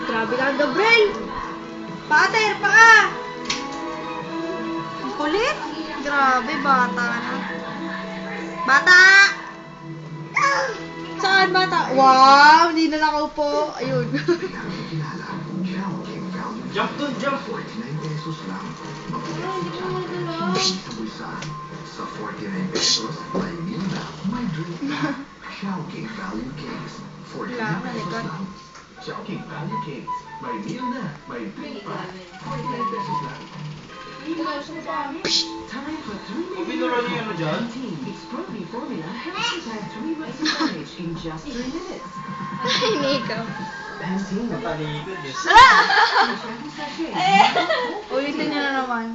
Grabe ka, Gabriel! Pater, paa! Ang kulit! Grabe, bata na. Bata! Saan bata? Wow! Hindi na nakaupo. Ayun. Jump dun, jump! 49 pesos lang. Sa 49 pesos, may meal na, may drink na. Chowking Value Cakes. 49 pesos lang. Chowking Value Cakes. May meal na, may drink pa. 49 pesos lang. Time for 3 minutes. Binura niyo ano dyan? Extraordinary formula helps you have 3 months of courage in just 3 minutes. Ay, makeup. Pantene. Matalikod eh. Ulitin niyo na naman.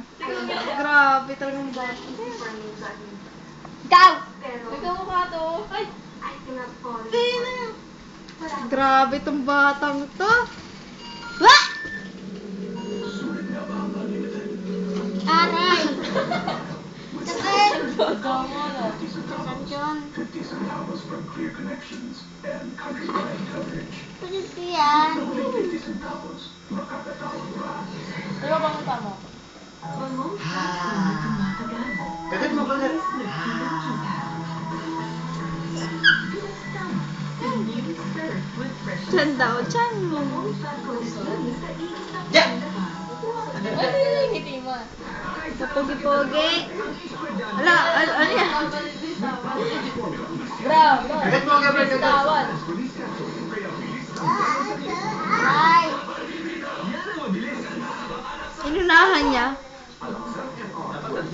Grabe talagang bata. Ikaw! Ikaw mukha to. Ay! Grabe tong batang to. Wah! Aray! Sakit! 50 centavos from Clear Connections and countrywide coverage. Pulis ko yan. 50 centavos. Makakatawag ba? Ano bang ang tama? Kagat mo, kagat! Diyan daw, diyan mo. Yeah! Ano yung ngiti mo? Pogi-pogi. Ala, ano yan? Bravo! Kagat mo, Gabriel, kagat! Tawan! Ay! Inunahan niya.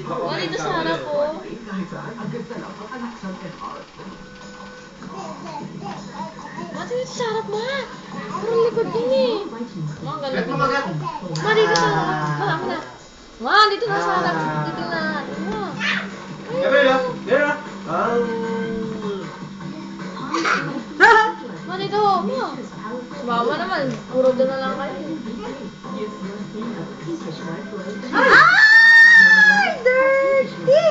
Wala dito sa harap po. Mati dito sa harap, ma! Parang likod din eh. Ma, ang Kagat galing. mo, kagat! Ma, dito sa harap. Ma, ako na. Ma, dito na sa harap. Dito na. Ma. Gabriel, oh! There, oh! Ma, dito. Ma. Mama naman. Puro doon na lang kayo. Ay! Dirty!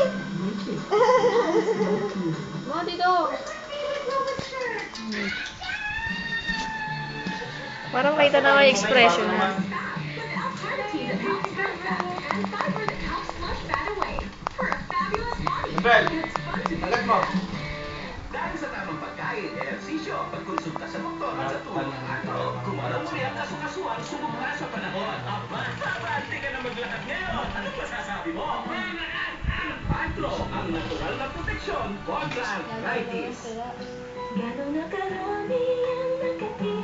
Ma, dito. Parang may tanaw yung expression na. Gabriel, kagat mo! Dahil sa tamang pagkain, ehersisyo, pagkonsulta sa doktor at sa tulong ng astro, kumaraw mo ang kasukasuan sumubra sa panahon. Aba, abante ka na maglakad ngayon. Anong masasabi mo? Astro, ang natural na proteksyon kontra arthritis. Gano'n na karami ang nakatira.